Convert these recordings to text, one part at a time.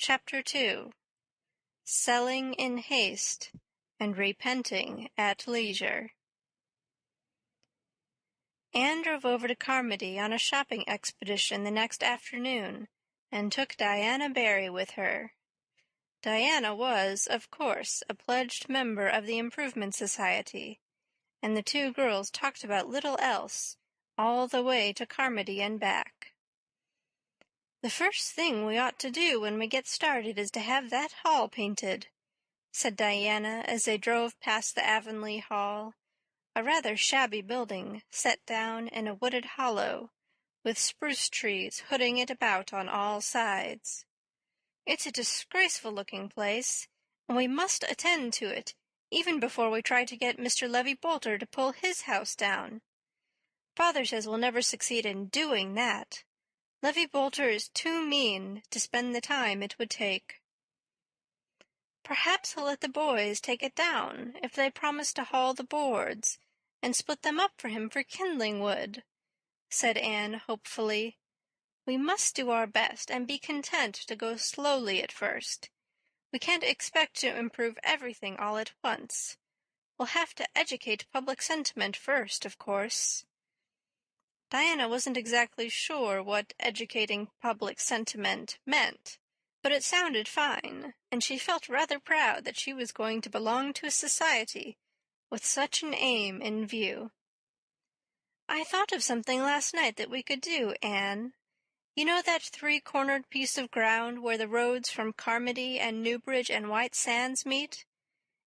Chapter 2. Selling in haste and repenting at leisure. Anne drove over to Carmody on a shopping expedition the next afternoon and took Diana Barry with her. Diana was, of course, a pledged member of the Improvement Society, and the two girls talked about little else all the way to Carmody and back. "The first thing we ought to do when we get started is to have that hall painted," said Diana as they drove past the Avonlea Hall, a rather shabby building set down in a wooded hollow, with spruce trees hooding it about on all sides. "It's a disgraceful-looking place, and we must attend to it even before we try to get Mr. Levi Boulter to pull his house down. Father says we'll never succeed in doing that. Levi Boulter is too mean to spend the time it would take." "Perhaps he'll let the boys take it down if they promise to haul the boards and split them up for him for kindling wood," said Anne hopefully. "We must do our best and be content to go slowly at first. We can't expect to improve everything all at once. We'll have to educate public sentiment first, of course." Diana wasn't exactly sure what educating public sentiment meant, but it sounded fine, and she felt rather proud that she was going to belong to a society with such an aim in view. "I thought of something last night that we could do, Anne. You know that three-cornered piece of ground where the roads from Carmody and Newbridge and White Sands meet?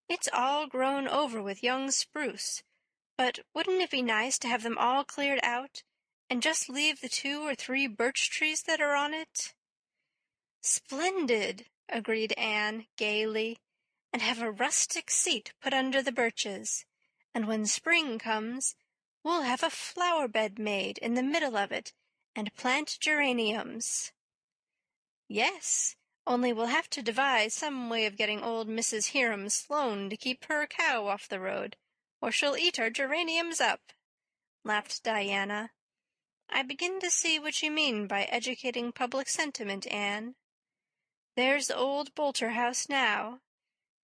It's all grown over with young spruce, but wouldn't it be nice to have them all cleared out and just leave the 2 or 3 birch trees that are on it?" "Splendid," agreed Anne gaily, "and have a rustic seat put under the birches, and when spring comes we'll have a flower-bed made in the middle of it and plant geraniums." "Yes, only we'll have to devise some way of getting old Mrs. Hiram Sloane to keep her cow off the road, or she'll eat our geraniums up," laughed Diana. "I begin to see what you mean by educating public sentiment, Anne. There's the old Boulter house now.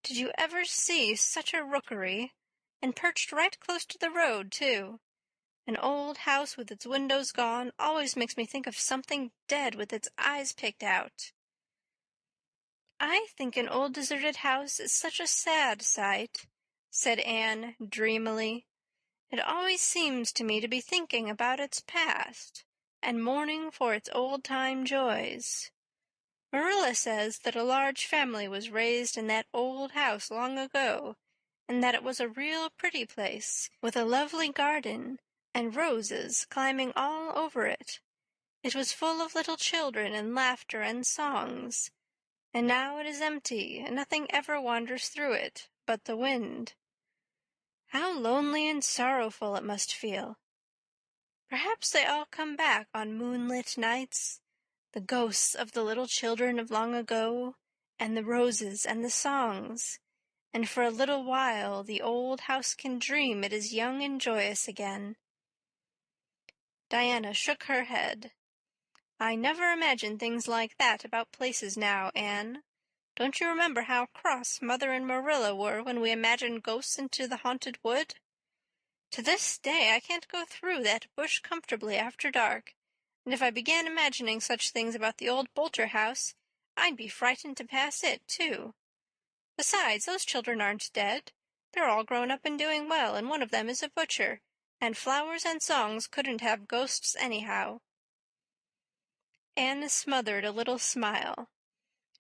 Did you ever see such a rookery? And perched right close to the road, too. An old house with its windows gone always makes me think of something dead with its eyes picked out." "I think an old deserted house is such a sad sight," said Anne dreamily. "It always seems to me to be thinking about its past and mourning for its old-time joys. Marilla says that a large family was raised in that old house long ago, and that it was a real pretty place, with a lovely garden and roses climbing all over it. It was full of little children and laughter and songs. And now it is empty, and nothing ever wanders through it but the wind. How lonely and sorrowful it must feel. Perhaps they all come back on moonlit nights, the ghosts of the little children of long ago, and the roses and the songs, and for a little while the old house can dream it is young and joyous again." Diana shook her head. "I never imagine things like that about places now, Anne. Don't you remember how cross Mother and Marilla were when we imagined ghosts into the haunted wood? To this day I can't go through that bush comfortably after dark, and if I began imagining such things about the old Boulter house, I'd be frightened to pass it, too. Besides, those children aren't dead. They're all grown up and doing well, and one of them is a butcher, and flowers and songs couldn't have ghosts anyhow." Anne smothered a little smile.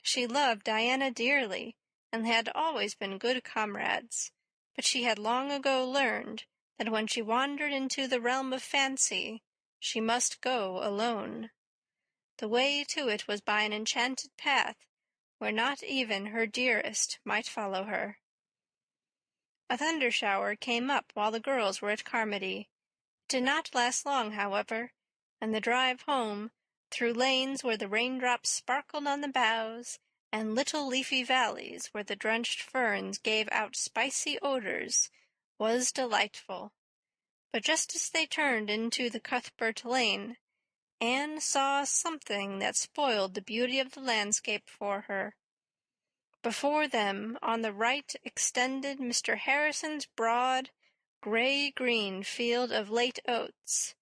She loved Diana dearly, and had always been good comrades, but she had long ago learned that when she wandered into the realm of fancy, she must go alone. The way to it was by an enchanted path where not even her dearest might follow her. A thunder-shower came up while the girls were at Carmody. It did not last long, however, and the drive home, through lanes where the raindrops sparkled on the boughs, and little leafy valleys where the drenched ferns gave out spicy odors, was delightful. But just as they turned into the Cuthbert Lane, Anne saw something that spoiled the beauty of the landscape for her. Before them, on the right, extended Mr. Harrison's broad, gray-green field of late oats,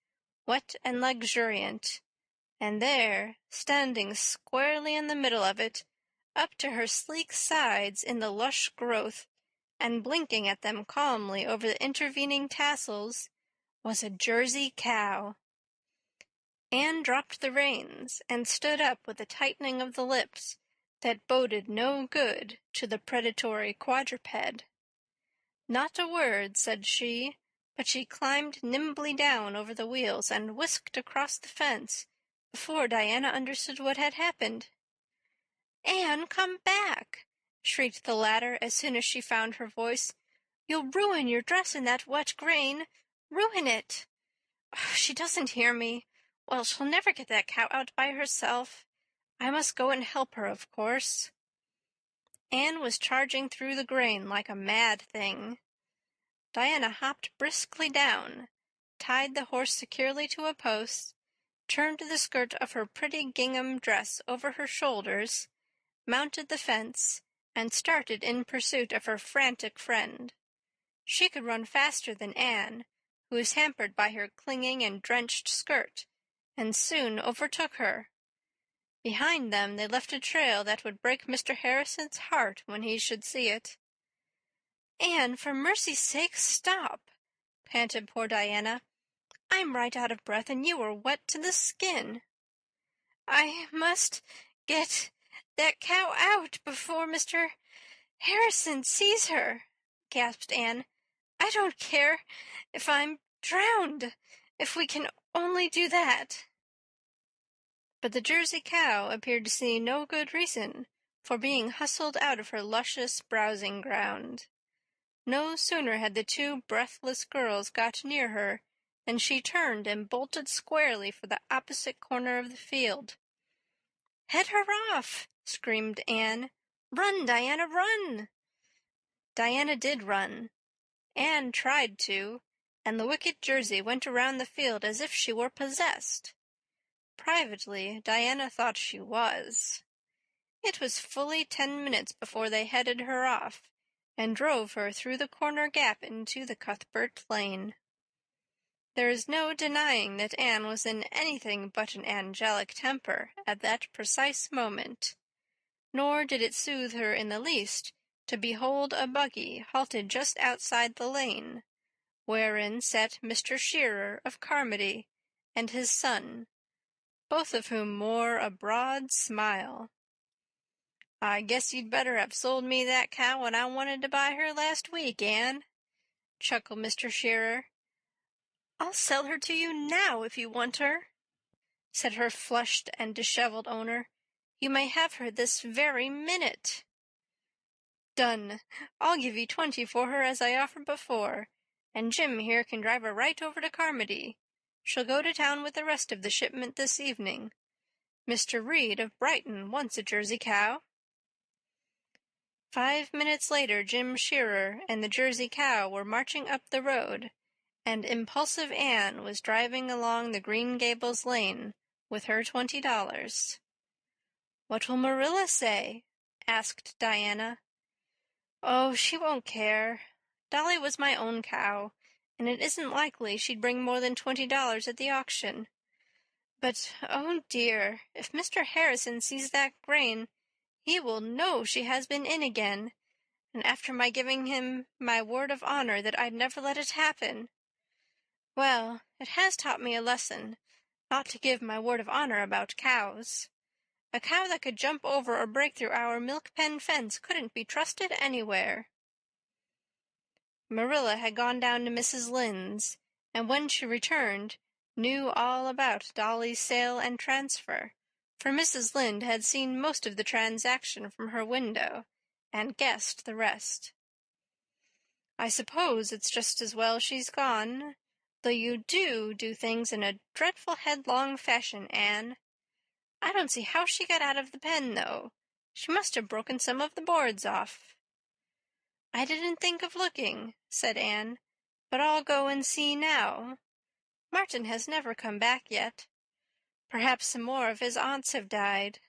wet and luxuriant, and there, standing squarely in the middle of it, up to her sleek sides in the lush growth, and blinking at them calmly over the intervening tassels, was a Jersey cow. Anne dropped the reins and stood up with a tightening of the lips that boded no good to the predatory quadruped. Not a word, said she, but she climbed nimbly down over the wheels and whisked across the fence before Diana understood what had happened. "Anne, come back!" shrieked the latter as soon as she found her voice. "You'll ruin your dress in that wet grain. Ruin it! Oh, she doesn't hear me. Well, she'll never get that cow out by herself. I must go and help her, of course." Anne was charging through the grain like a mad thing. Diana hopped briskly down, tied the horse securely to a post, turned the skirt of her pretty gingham dress over her shoulders, mounted the fence, and started in pursuit of her frantic friend. She could run faster than Anne, who was hampered by her clinging and drenched skirt, and soon overtook her. Behind them they left a trail that would break Mr. Harrison's heart when he should see it. "Anne, for mercy's sake, stop!" panted poor Diana. "I'm right out of breath, and you are wet to the skin." "I must get that cow out before Mr. Harrison sees her," gasped Anne. "I don't care if I'm drowned, if we can only do that." But the Jersey cow appeared to see no good reason for being hustled out of her luscious browsing ground. No sooner had the two breathless girls got near her than she turned and bolted squarely for the opposite corner of the field. "Head her off!" screamed Anne. "Run, Diana, run!" Diana did run. Anne tried to, and the wicked Jersey went around the field as if she were possessed. Privately, Diana thought she was. It was fully 10 minutes before they headed her off, and drove her through the corner gap into the Cuthbert Lane. There is no denying that Anne was in anything but an angelic temper at that precise moment, nor did it soothe her in the least to behold a buggy halted just outside the lane, wherein sat Mr. Shearer of Carmody and his son, both of whom wore a broad smile. "I guess you'd better have sold me that cow when I wanted to buy her last week, Anne," chuckled Mr. Shearer. "I'll sell her to you now if you want her," said her flushed and disheveled owner. "You may have her this very minute." "Done. I'll give you 20 for her as I offered before, and Jim here can drive her right over to Carmody. She'll go to town with the rest of the shipment this evening. Mr. Reed of Brighton wants a Jersey cow." 5 minutes later Jim Shearer and the Jersey cow were marching up the road, and impulsive Anne was driving along the Green Gables lane with her $20. "What will Marilla say?" asked Diana. "Oh, she won't care. Dolly was my own cow, and it isn't likely she'd bring more than $20 at the auction. But, oh dear, if Mr. Harrison sees that grain, he will know she has been in again, and after my giving him my word of honor that I'd never let it happen. Well, it has taught me a lesson, not to give my word of honor about cows. A cow that could jump over or break through our milk-pen fence couldn't be trusted anywhere." Marilla had gone down to Mrs. Lynde's, and when she returned, knew all about Dolly's sale and transfer, for Mrs. Lynde had seen most of the transaction from her window, and guessed the rest. "I suppose it's just as well she's gone, though you do things in a dreadful headlong fashion, Anne. I don't see how she got out of the pen, though. She must have broken some of the boards off." "I didn't think of looking," said Anne, "but I'll go and see now. Martin has never come back yet. Perhaps some more of his aunts have died.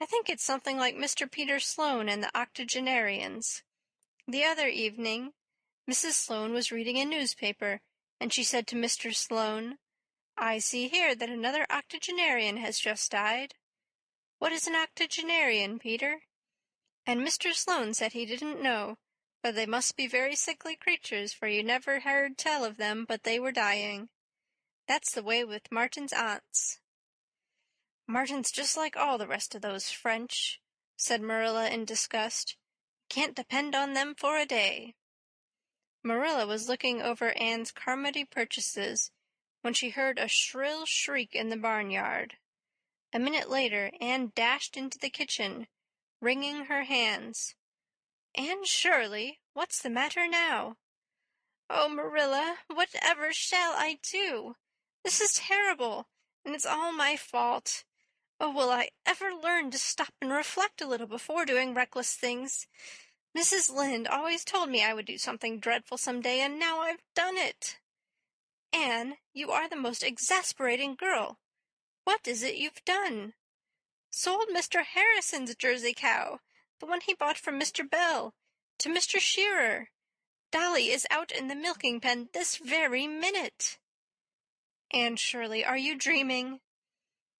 I think it's something like Mr. Peter Sloane and the octogenarians. The other evening, Mrs. Sloane was reading a newspaper, and she said to Mr. Sloane, 'I see here that another octogenarian has just died.' 'What is an octogenarian, Peter?' And Mr. Sloane said he didn't know, but they must be very sickly creatures, for you never heard tell of them but they were dying. That's the way with Martin's aunts." "Martin's just like all the rest of those French," said Marilla in disgust. "Can't depend on them for a day." Marilla was looking over Anne's Carmody purchases when she heard a shrill shriek in the barnyard. A minute later Anne dashed into the kitchen, wringing her hands. "Anne Shirley, what's the matter now?" "Oh, Marilla, whatever shall I do? This is terrible, and it's all my fault. Oh, will I ever learn to stop and reflect a little before doing reckless things? Mrs. Lynde always told me I would do something dreadful some day, and now I've done it. Anne, you are the most exasperating girl. What is it you've done?" "Sold Mr. Harrison's Jersey cow, the one he bought from Mr. Bell, to Mr. Shearer. Dolly is out in the milking pen this very minute." "Anne Shirley, are you dreaming?"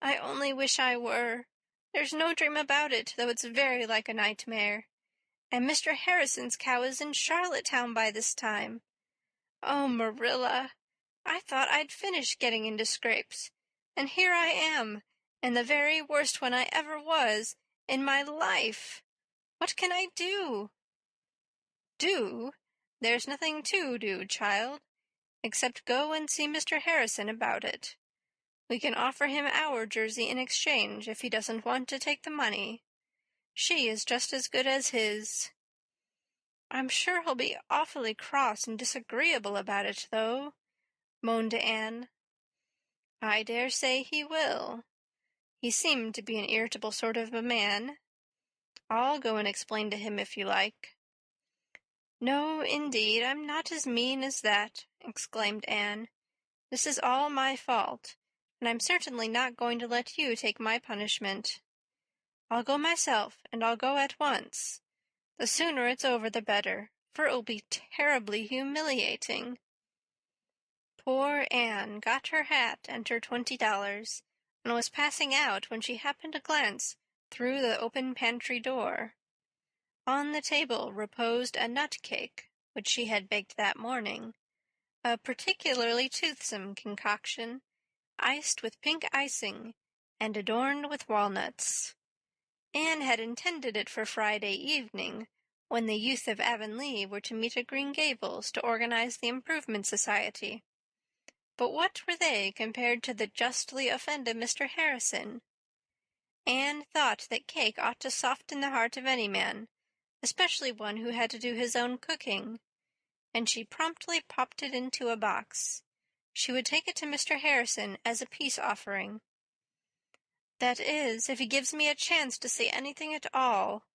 "I only wish I were. There's no dream about it, though it's very like a nightmare. And Mr. Harrison's cow is in Charlottetown by this time. Oh, Marilla, I thought I'd finished getting into scrapes, and here I am, in the very worst one I ever was in my life. What can I do?" "Do? There's nothing to do, child, except go and see Mr. Harrison about it. We can offer him our Jersey in exchange if he doesn't want to take the money. She is just as good as his." "I'm sure he'll be awfully cross and disagreeable about it, though," moaned Anne. "I dare say he will. He seemed to be an irritable sort of a man. I'll go and explain to him if you like." "No, indeed, I'm not as mean as that," exclaimed Anne. "This is all my fault, and I'm certainly not going to let you take my punishment. I'll go myself, and I'll go at once. The sooner it's over the better, for it will be terribly humiliating." Poor Anne got her hat and her $20, and was passing out when she happened to glance through the open pantry door. On the table reposed a nut cake, which she had baked that morning, a particularly toothsome concoction, iced with pink icing and adorned with walnuts. Anne had intended it for Friday evening, when the youth of Avonlea were to meet at Green Gables to organize the Improvement Society. But what were they compared to the justly offended Mr. Harrison? Anne thought that cake ought to soften the heart of any man, especially one who had to do his own cooking, and she promptly popped it into a box. She would take it to Mr. Harrison as a peace offering. "That is, if he gives me a chance to say anything at all,"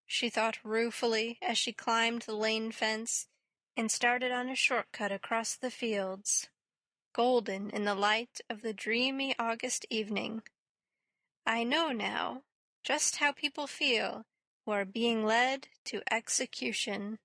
she thought ruefully as she climbed the lane fence and started on a shortcut across the fields, golden in the light of the dreamy August evening. "I know now just how people feel who are being led to execution."